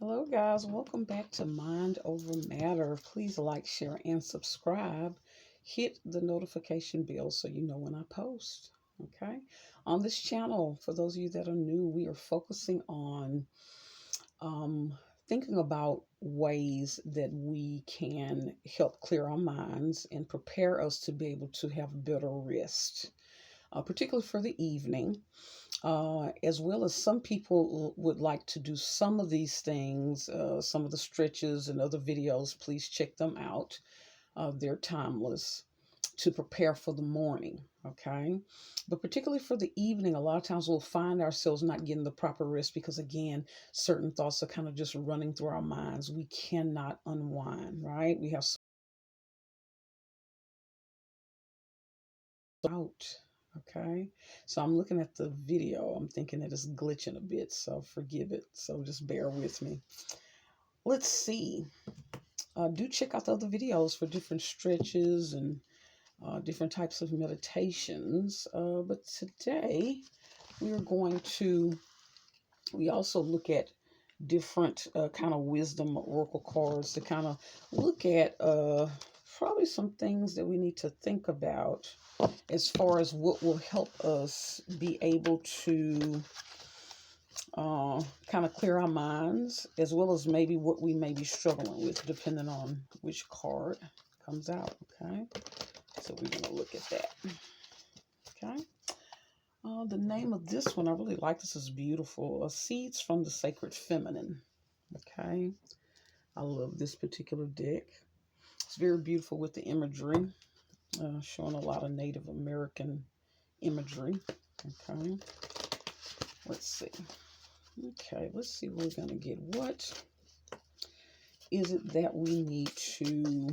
Hello, guys. Welcome back to Mind Over Matter. Please like, share, and subscribe. Hit the notification bell so you know when I post. Okay. On this channel, for those of you that are new, we are focusing on um, thinking about ways that we can help clear our minds and prepare us to be able to have better rest, particularly for the evening. As well as some people would like to do some of these things, some of the stretches and other videos. Please check them out. They're timeless to prepare for the morning. Okay. But particularly for the evening, a lot of times we'll find ourselves not getting the proper rest because, again, certain thoughts are kind of just running through our minds. We cannot unwind, right? We have out. Okay. So I'm looking at the video. I'm thinking that it's glitching a bit, so forgive it. So just bear with me. Let's see. Do check out the other videos for different stretches and different types of meditations. But today we are going to, we also look at different kind of wisdom oracle cards to kind of look at probably some things that we need to think about as far as what will help us be able to kind of clear our minds, as well as maybe what we may be struggling with, depending on which card comes out. Okay, so we're going to look at that. Okay, the name of this one, I really like. This is beautiful. Seeds from the Sacred Feminine. Okay, I love this particular deck. It's very beautiful with the imagery, showing a lot of Native American imagery. Okay, let's see. Okay, let's see what we're going to get. What is it that we need to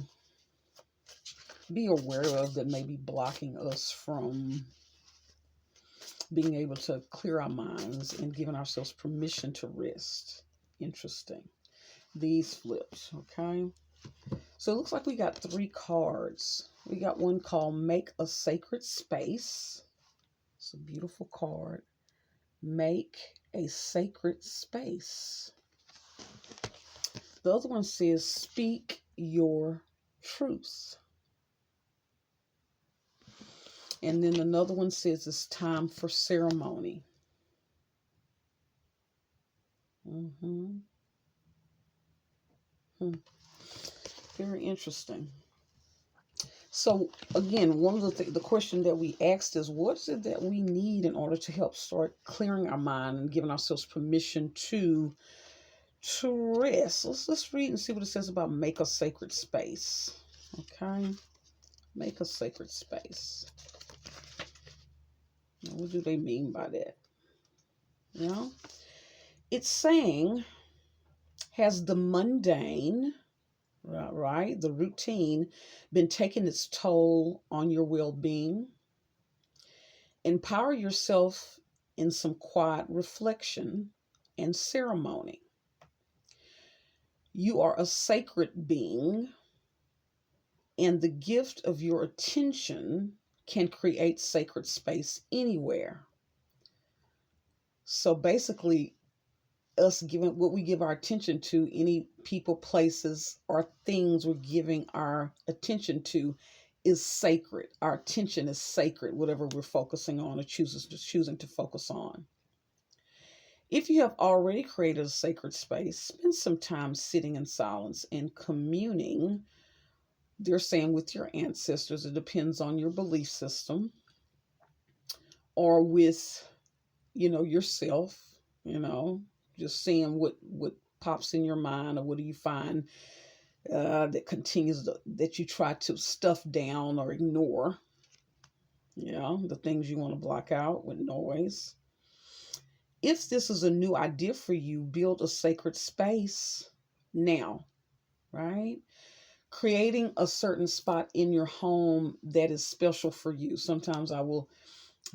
be aware of that may be blocking us from being able to clear our minds and giving ourselves permission to rest? Interesting. These flips, okay? So it looks like we got three cards. We got one called Make a Sacred Space. It's a beautiful card. Make a sacred space. The other one says, speak your truth. And then another one says, it's time for ceremony. Hmm. Very interesting. So again, one of the question that we asked is, what is it that we need in order to help start clearing our mind and giving ourselves permission to rest? Let's read and see what it says about make a sacred space. Okay, make a sacred space. Now, what do they mean by that? You know, it's saying, has the mundane, right, the routine, been taking its toll on your well-being? Empower yourself in some quiet reflection and ceremony. You are a sacred being, and the gift of your attention can create sacred space anywhere. So basically, us giving what we give our attention to, any people, places, or things we're giving our attention to, is sacred. Our attention is sacred, whatever we're focusing on or choosing to focus on. If you have already created a sacred space, spend some time sitting in silence and communing, they're saying, with your ancestors. It depends on your belief system, or with, yourself, just seeing what pops in your mind, or what do you find that you try to stuff down or ignore, the things you want to block out with noise. If this is a new idea for you, build a sacred space now, right? Creating a certain spot in your home that is special for you. Sometimes I will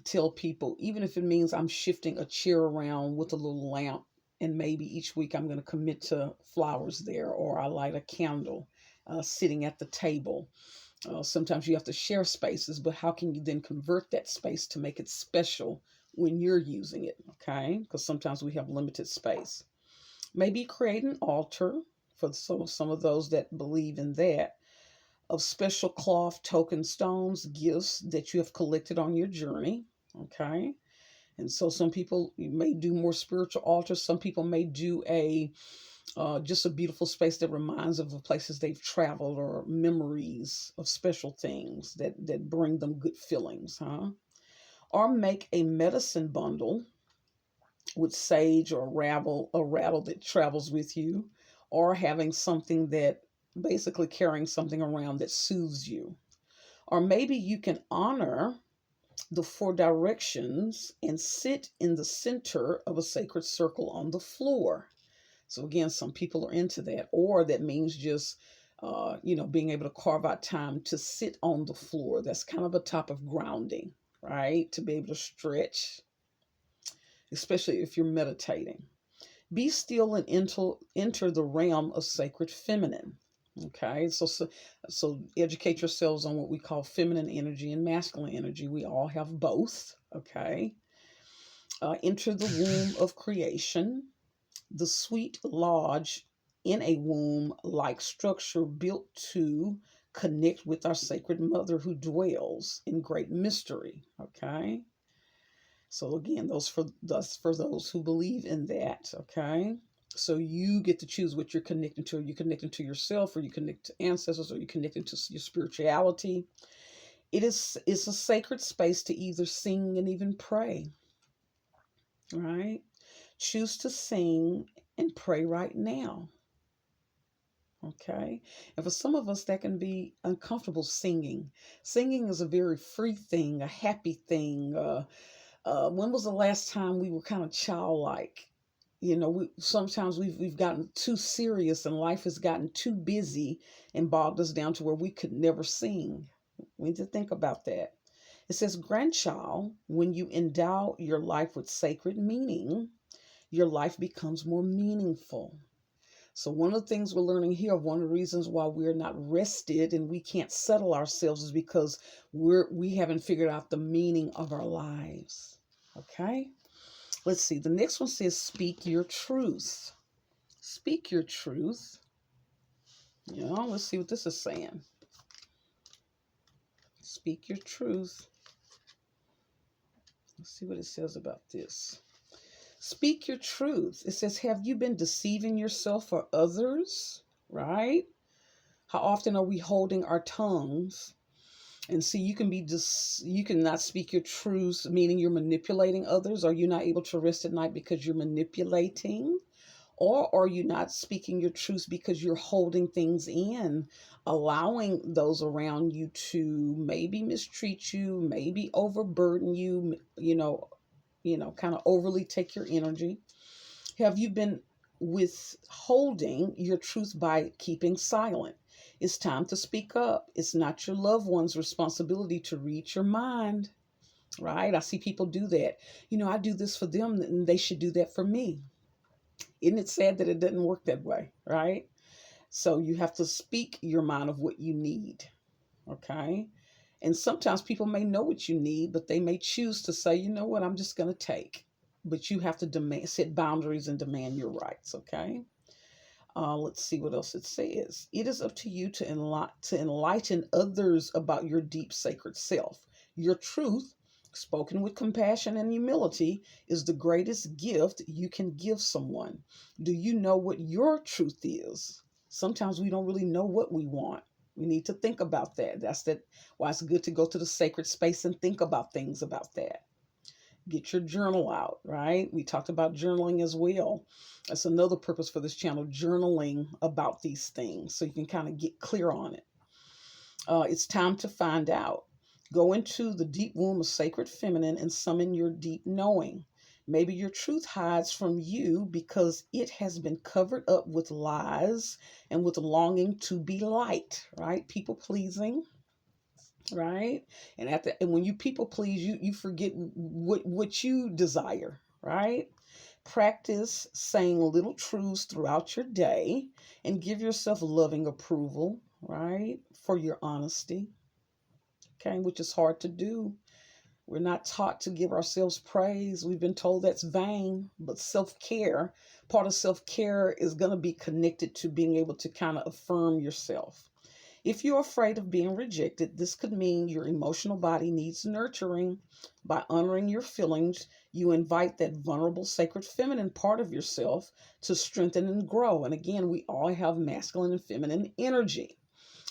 tell people, even if it means I'm shifting a chair around with a little lamp, and maybe each week I'm going to commit to flowers there, or I light a candle sitting at the table. Sometimes you have to share spaces, but how can you then convert that space to make it special when you're using it? Okay, because sometimes we have limited space. Maybe create an altar for some of those that believe in that, of special cloth, token stones, gifts that you have collected on your journey. Okay. And so some people may do more spiritual altars. Some people may do a just a beautiful space that reminds of the places they've traveled, or memories of special things that bring them good feelings, huh? Or make a medicine bundle with sage or rattle that travels with you, or having something that basically carrying something around that soothes you. Or maybe you can honor the four directions and sit in the center of a sacred circle on the floor. So again, some people are into that, or that means just being able to carve out time to sit on the floor. That's kind of a type of grounding, right? To be able to stretch, especially if you're meditating. Be still and enter the realm of sacred feminine. Okay, so educate yourselves on what we call feminine energy and masculine energy. We all have both. Okay, enter the womb of creation, the sweet lodge in a womb like structure built to connect with our sacred mother who dwells in great mystery. Okay, so again, that's for those who believe in that. Okay, so you get to choose what you're connecting to. Are you connecting to yourself, or you connect to ancestors, or you connecting to your spirituality? It's a sacred space to either sing and even pray. Right? Choose to sing and pray right now. Okay. And for some of us, that can be uncomfortable singing. Singing is a very free thing, a happy thing. When was the last time we were kind of childlike? Sometimes we've gotten too serious, and life has gotten too busy and bogged us down to where we could never sing. We need to think about that. It says, grandchild, when you endow your life with sacred meaning, your life becomes more meaningful. So one of the things we're learning here, one of the reasons why we're not rested and we can't settle ourselves, is because we haven't figured out the meaning of our lives. Okay? Let's see. The next one says, speak your truth. Speak your truth. Let's see what this is saying. Speak your truth. Let's see what it says about this. Speak your truth. It says, have you been deceiving yourself or others? Right? How often are we holding our tongues? And see, you cannot speak your truth, meaning you're manipulating others. Are you not able to rest at night because you're manipulating? Or are you not speaking your truth because you're holding things in, allowing those around you to maybe mistreat you, maybe overburden you, kind of overly take your energy? Have you been withholding your truth by keeping silent? It's time to speak up. It's not your loved one's responsibility to read your mind, right? I see people do that. I do this for them, and they should do that for me. Isn't it sad that it doesn't work that way, right? So you have to speak your mind of what you need, okay? And sometimes people may know what you need, but they may choose to say, you know what, I'm just going to take. But you have to set boundaries and demand your rights, okay? Let's see what else it says. It is up to you to enlighten others about your deep sacred self. Your truth, spoken with compassion and humility, is the greatest gift you can give someone. Do you know what your truth is? Sometimes we don't really know what we want. We need to think about that. That's why it's good to go to the sacred space and think about things about that. Get your journal out, right? We talked about journaling as well. That's another purpose for this channel, journaling about these things so you can kind of get clear on it. It's time to find out. Go into the deep womb of sacred feminine and summon your deep knowing. Maybe your truth hides from you because it has been covered up with lies and with longing to be liked, right? People pleasing, right? And when you people please, you forget what you desire, right? Practice saying little truths throughout your day and give yourself loving approval, right? For your honesty, okay? Which is hard to do We're not taught to give ourselves praise. We've been told that's vain, but self-care, part of self-care is going to be connected to being able to kind of affirm yourself. If you're afraid of being rejected, this could mean your emotional body needs nurturing. By honoring your feelings, you invite that vulnerable, sacred, feminine part of yourself to strengthen and grow. And again, we all have masculine and feminine energy,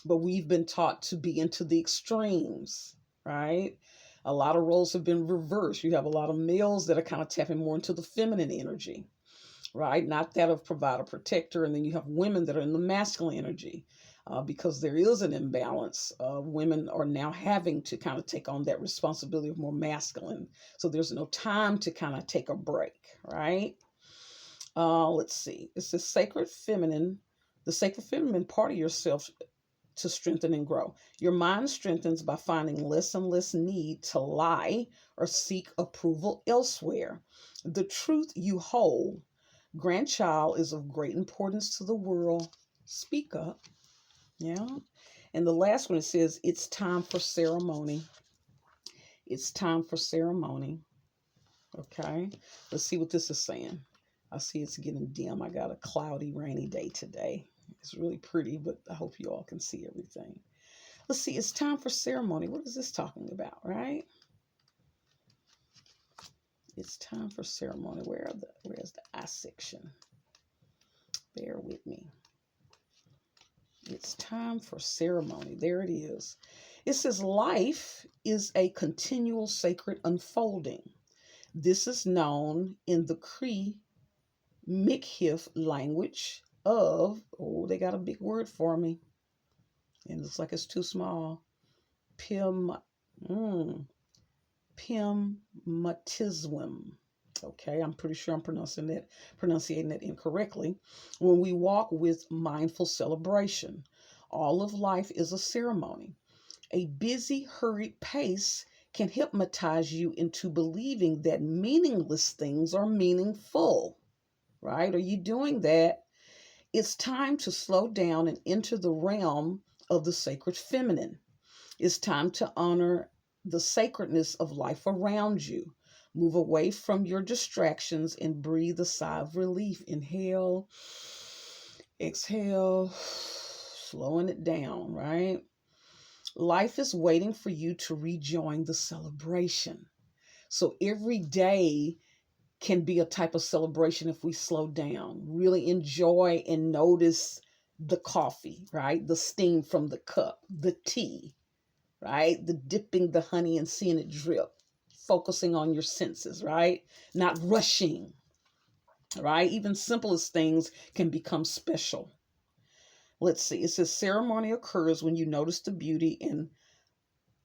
but we've been taught to be into the extremes, right? A lot of roles have been reversed. You have a lot of males that are kind of tapping more into the feminine energy, right? Not that of provider, protector. And then you have women that are in the masculine energy. Because there is an imbalance. Women are now having to kind of take on that responsibility of more masculine. So there's no time to kind of take a break, right? Let's see. It's the sacred feminine part of yourself to strengthen and grow. Your mind strengthens by finding less and less need to lie or seek approval elsewhere. The truth you hold, grandchild, is of great importance to the world. Speak up. Yeah. And the last one, it says, it's time for ceremony. It's time for ceremony. Okay. Let's see what this is saying. I see it's getting dim. I got a cloudy, rainy day today. It's really pretty, but I hope you all can see everything. Let's see. It's time for ceremony. What is this talking about, right? It's time for ceremony. Where's the I section? Bear with me. It's time for ceremony. There it is. It says life is a continual sacred unfolding. This is known in the Cree Mikhif language of, oh, they got a big word for me. And it looks like it's too small. Pimmatism. Okay, I'm pretty sure I'm pronouncing that incorrectly. When we walk with mindful celebration, all of life is a ceremony. A busy, hurried pace can hypnotize you into believing that meaningless things are meaningful, right? Are you doing that? It's time to slow down and enter the realm of the sacred feminine. It's time to honor the sacredness of life around you. Move away from your distractions and breathe a sigh of relief. Inhale, exhale, slowing it down, right? Life is waiting for you to rejoin the celebration. So every day can be a type of celebration if we slow down, really enjoy and notice the coffee, right? The steam from the cup, the tea, right? The dipping the honey and seeing it drip, focusing on your senses, right? Not rushing, right? Even simplest things can become special. Let's see. It says ceremony occurs when you notice the beauty and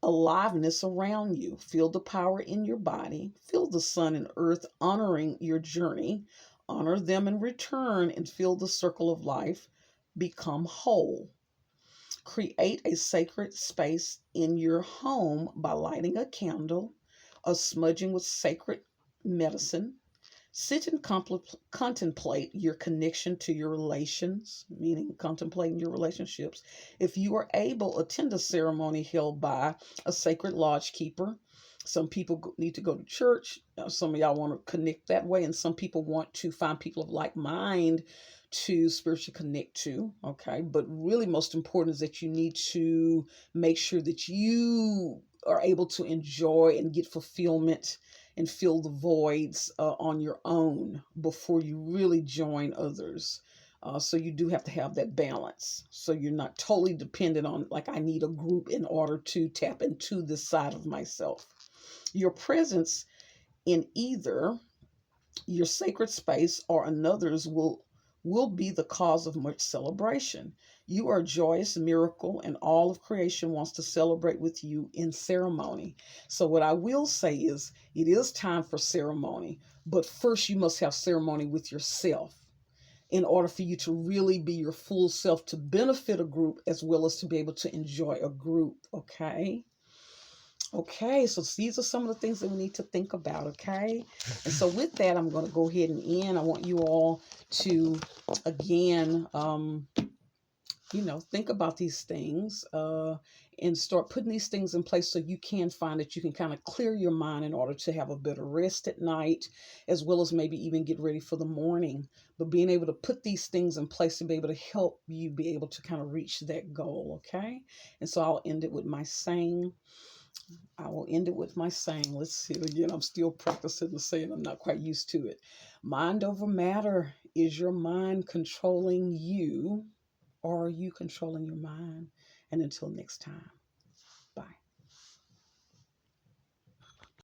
aliveness around you. Feel the power in your body. Feel the sun and earth honoring your journey. Honor them in return and feel the circle of life become whole. Create a sacred space in your home by lighting a candle or smudging with sacred medicine. Sit and contemplate your connection to your relations, meaning contemplating your relationships. If you are able, attend a ceremony held by a sacred lodge keeper. Some people need to go to church. Some of y'all want to connect that way, and some people want to find people of like mind to spiritually connect to. Okay, but really most important is that you need to make sure that you are able to enjoy and get fulfillment and fill the voids on your own before you really join others. So you do have to have that balance. So you're not totally dependent on, like, I need a group in order to tap into this side of myself. Your presence in either your sacred space or another's will be the cause of much celebration. You are a joyous miracle, and all of creation wants to celebrate with you in ceremony. So what I will say is, it is time for ceremony, but first you must have ceremony with yourself in order for you to really be your full self, to benefit a group as well as to be able to enjoy a group. Okay. Okay, so these are some of the things that we need to think about, okay? And so with that, I'm going to go ahead and end. I want you all to, again, think about these things and start putting these things in place so you can find that you can kind of clear your mind in order to have a better rest at night, as well as maybe even get ready for the morning. But being able to put these things in place to be able to help you be able to kind of reach that goal, okay? And so I'll end it with my saying. I will end it with my saying. Let's see it again. I'm still practicing the saying. I'm not quite used to it. Mind over matter. Is your mind controlling you, or are you controlling your mind? And until next time.